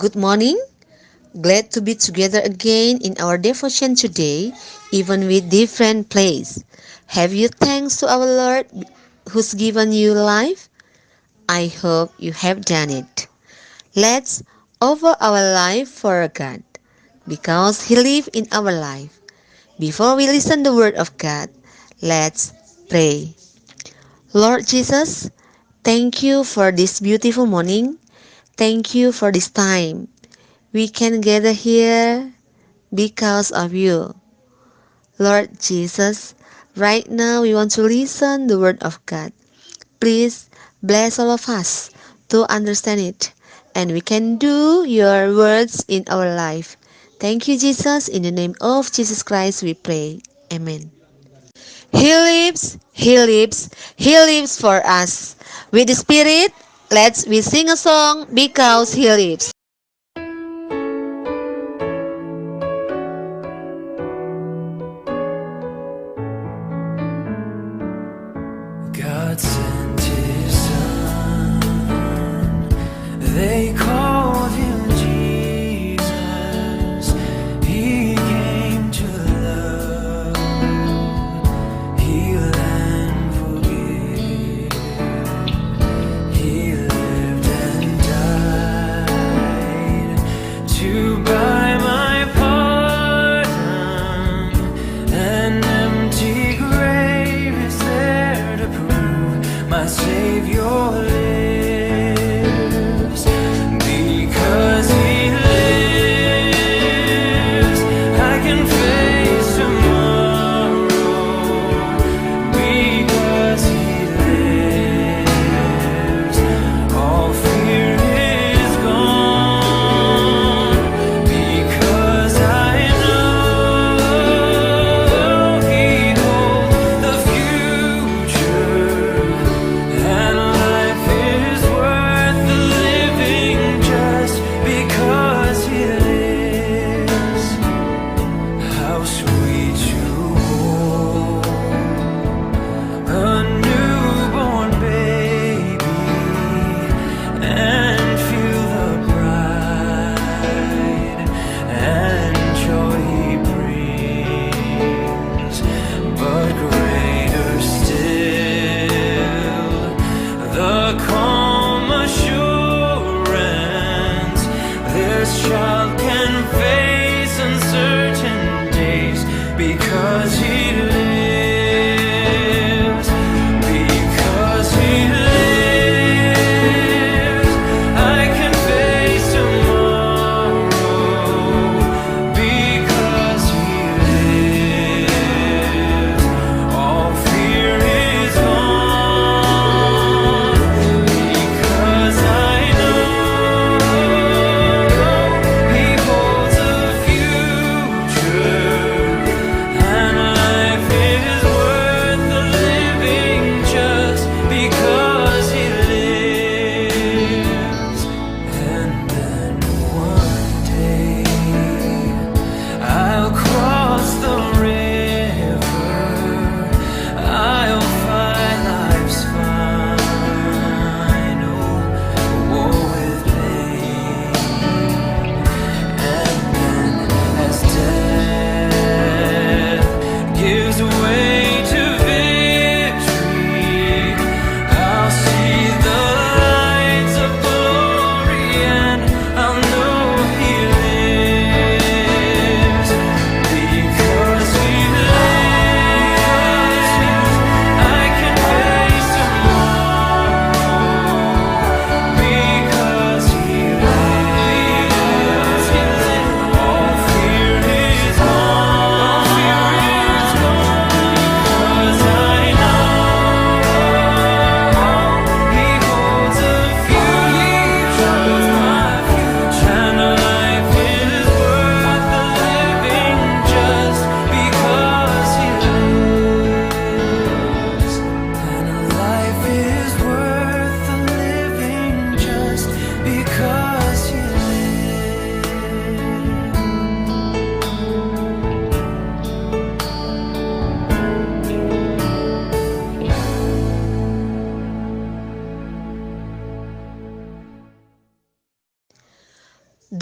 Good morning. Glad to be together again in our devotion today, even with different place. Have you thanks to our Lord who's given you life? I hope you have done it. Let's offer our life for God because He lives in our life. Before we listen the word of God, let's pray. Lord Jesus, thank you for this beautiful morning. Thank you for this time. We can gather here because of you. Lord Jesus, right now we want to listen the word of God. Please bless all of us to understand it and we can do your words in our life. Thank you, Jesus. In the name of Jesus Christ we pray. Amen. He lives, He lives, He lives for us. With the Spirit, let's we sing a song because He lives. God sent His Son, they called Him Jesus. He came to love, heal and forgive. He lived and died to buy my pardon. An empty grave is there to prove my Savior lives. Because He lives, I can face tomorrow. Because He lives, all fear is gone. Because I know He holds the future, and life is worth the living just because He lives. How sweet to hold a newborn baby and feel the pride and joy He brings. But greater still, the calm assurance this child can face uncertain days because He lives. Because He lives, I can face tomorrow. Because He lives, all fear is gone. Because I know He holds the future, and life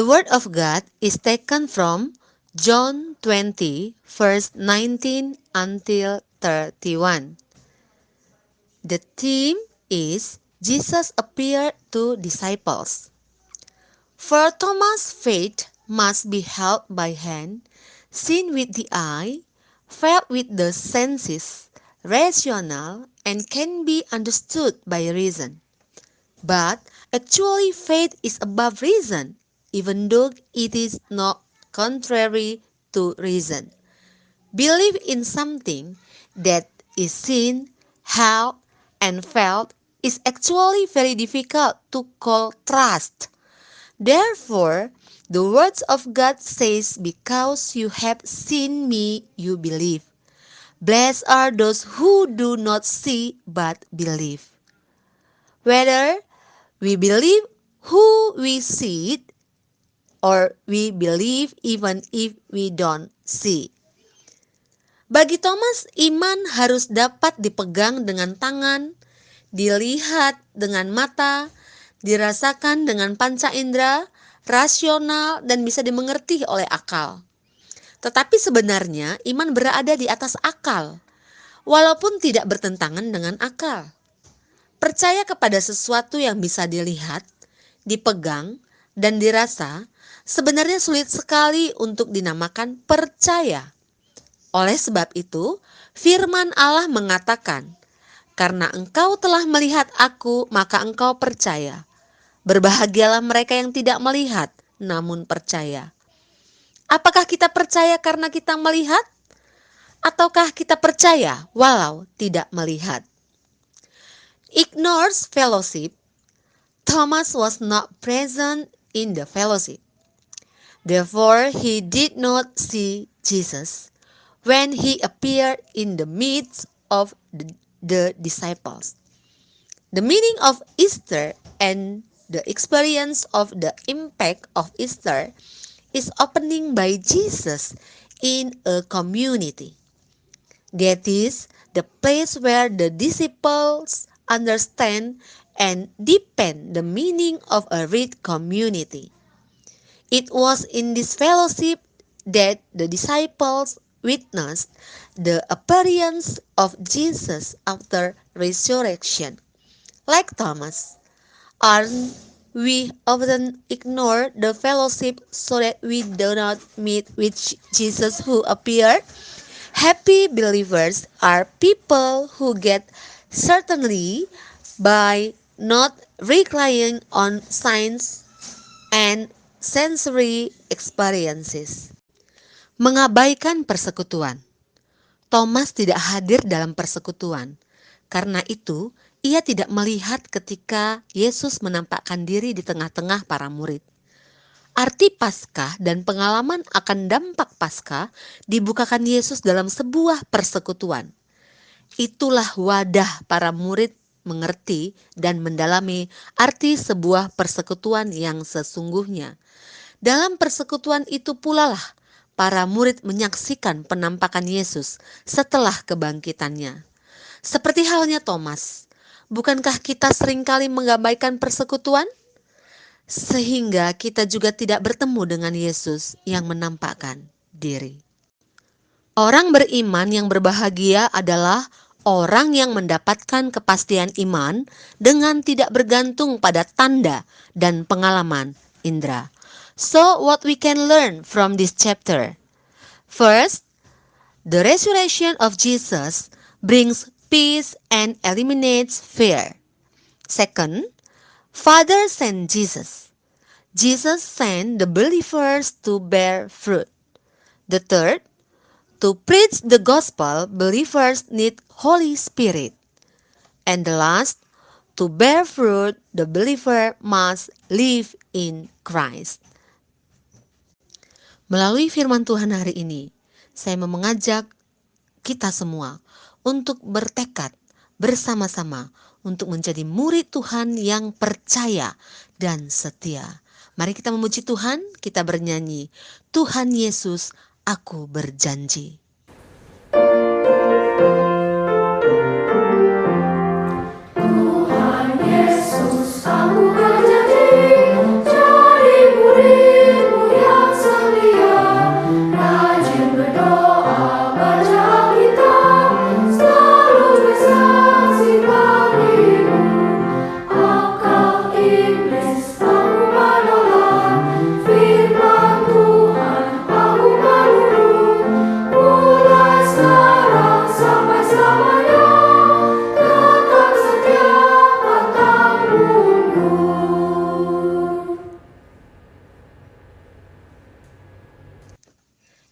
The word of God is taken from John 20, verse 19 until 31. The theme is Jesus appeared to disciples. For Thomas, faith must be held by hand, seen with the eye, felt with the senses, rational, and can be understood by reason. But actually faith is above reason, even though it is not contrary to reason. Believe in something that is seen, held, and felt is actually very difficult to call trust. Therefore, the words of God says, because you have seen me, you believe. Blessed are those who do not see but believe. Whether we believe who we see or we believe even if we don't see. Bagi Thomas, iman harus dapat dipegang dengan tangan, dilihat dengan mata, dirasakan dengan panca indera, rasional, dan bisa dimengerti oleh akal. Tetapi sebenarnya iman berada di atas akal, walaupun tidak bertentangan dengan akal. Percaya kepada sesuatu yang bisa dilihat, dipegang, dan dirasa sebenarnya sulit sekali untuk dinamakan percaya. Oleh sebab itu, firman Allah mengatakan, "Karena engkau telah melihat aku, maka engkau percaya. Berbahagialah mereka yang tidak melihat, namun percaya." Apakah kita percaya karena kita melihat? Ataukah kita percaya walau tidak melihat? Ignores fellowship. Thomas was not present in the fellowship. Therefore, he did not see Jesus when he appeared in the midst of the disciples. The meaning of Easter and the experience of the impact of Easter is opening by Jesus in a community. That is the place where the disciples understand and deepen the meaning of a rich community. It was in this fellowship that the disciples witnessed the appearance of Jesus after resurrection. Like Thomas, aren't we often ignore the fellowship so that we do not meet with Jesus who appeared? Happy believers are people who get certainly by not relying on signs and sensory experiences. Mengabaikan persekutuan. Thomas tidak hadir dalam persekutuan. Karena itu, ia tidak melihat ketika Yesus menampakkan diri di tengah-tengah para murid. Arti Paskah dan pengalaman akan dampak Paskah dibukakan Yesus dalam sebuah persekutuan. Itulah wadah para murid mengerti dan mendalami arti sebuah persekutuan yang sesungguhnya. Dalam persekutuan itu pula lah para murid menyaksikan penampakan Yesus setelah kebangkitannya. Seperti halnya Thomas, bukankah kita seringkali mengabaikan persekutuan? Sehingga kita juga tidak bertemu dengan Yesus yang menampakkan diri. Orang beriman yang berbahagia adalah orang yang mendapatkan kepastian iman dengan tidak bergantung pada tanda dan pengalaman indera. So what we can learn from this chapter? First, the resurrection of Jesus brings peace and eliminates fear. Second, Father sent Jesus. Jesus sent the believers to bear fruit. The third, to preach the gospel, believers need Holy Spirit. And the last, to bear fruit, the believer must live in Christ. Melalui firman Tuhan hari ini, saya mau mengajak kita semua untuk bertekad bersama-sama untuk menjadi murid Tuhan yang percaya dan setia. Mari kita memuji Tuhan, kita bernyanyi, Tuhan Yesus, aku berjanji. Tuhan Yesus, aku berjanji jadi murid.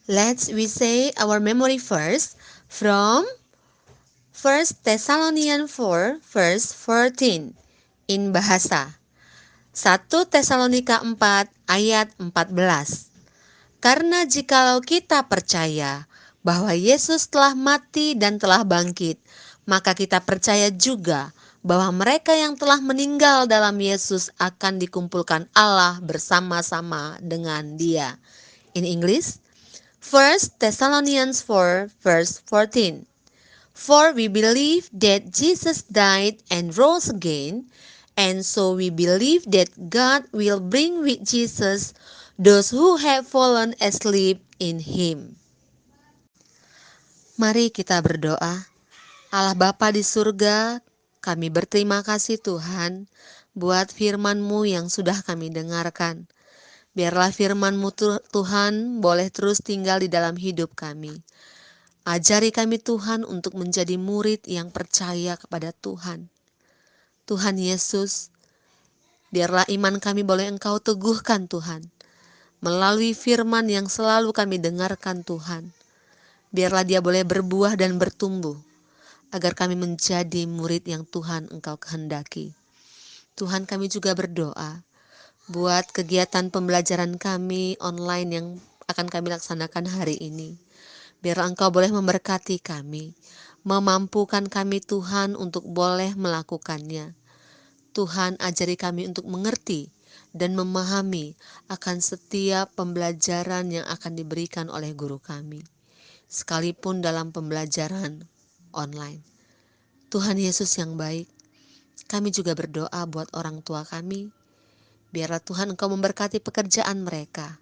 Let's we say our memory first from First Thessalonians 4 verse 14 in bahasa. 1 Tesalonika 4 ayat 14. Karena jikalau kita percaya bahwa Yesus telah mati dan telah bangkit, maka kita percaya juga bahwa mereka yang telah meninggal dalam Yesus akan dikumpulkan Allah bersama-sama dengan Dia. In English, First Thessalonians 4 verse 14. For we believe that Jesus died and rose again, and so we believe that God will bring with Jesus those who have fallen asleep in Him. Mari kita berdoa. Allah Bapa di surga, kami berterima kasih Tuhan buat firman-Mu yang sudah kami dengarkan. Biarlah firman-Mu Tuhan boleh terus tinggal di dalam hidup kami. Ajari kami Tuhan untuk menjadi murid yang percaya kepada Tuhan. Tuhan Yesus, biarlah iman kami boleh Engkau teguhkan Tuhan. Melalui firman yang selalu kami dengarkan Tuhan. Biarlah dia boleh berbuah dan bertumbuh. Agar kami menjadi murid yang Tuhan Engkau kehendaki. Tuhan kami juga berdoa buat kegiatan pembelajaran kami online yang akan kami laksanakan hari ini. Biarlah Engkau boleh memberkati kami, memampukan kami Tuhan untuk boleh melakukannya. Tuhan ajari kami untuk mengerti dan memahami akan setiap pembelajaran yang akan diberikan oleh guru kami, sekalipun dalam pembelajaran online. Tuhan Yesus yang baik, kami juga berdoa buat orang tua kami. Biarlah Tuhan Engkau memberkati pekerjaan mereka,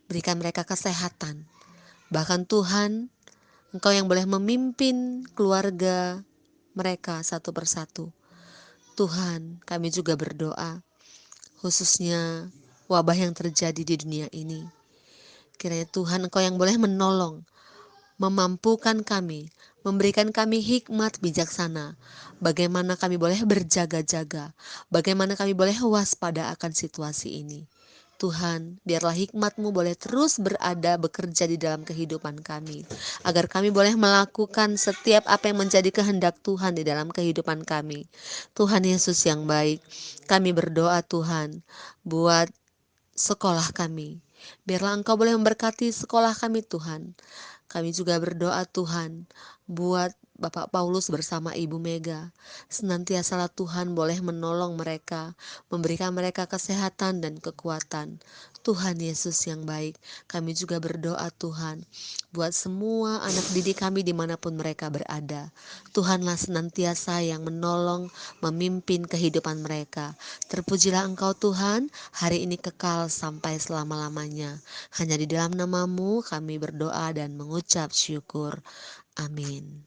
berikan mereka kesehatan. Bahkan Tuhan, Engkau yang boleh memimpin keluarga mereka satu persatu. Tuhan, kami juga berdoa, khususnya wabah yang terjadi di dunia ini. Kiranya Tuhan Engkau yang boleh menolong, memampukan kami, memberikan kami hikmat bijaksana, bagaimana kami boleh berjaga-jaga, bagaimana kami boleh waspada akan situasi ini. Tuhan, biarlah hikmat-Mu boleh terus bekerja di dalam kehidupan kami, agar kami boleh melakukan setiap apa yang menjadi kehendak Tuhan di dalam kehidupan kami. Tuhan Yesus yang baik, kami berdoa Tuhan, buat sekolah kami. Biarlah Engkau boleh memberkati sekolah kami Tuhan. Kami juga berdoa Tuhan, buat Bapak Paulus bersama Ibu Mega. Senantiasalah Tuhan boleh menolong mereka, memberikan mereka kesehatan dan kekuatan. Tuhan Yesus yang baik, kami juga berdoa Tuhan, buat semua anak didik kami dimanapun mereka berada. Tuhanlah senantiasa yang menolong, memimpin kehidupan mereka. Terpujilah Engkau Tuhan, hari ini kekal sampai selama-lamanya. Hanya di dalam nama-Mu kami berdoa dan mengucap syukur. Amin.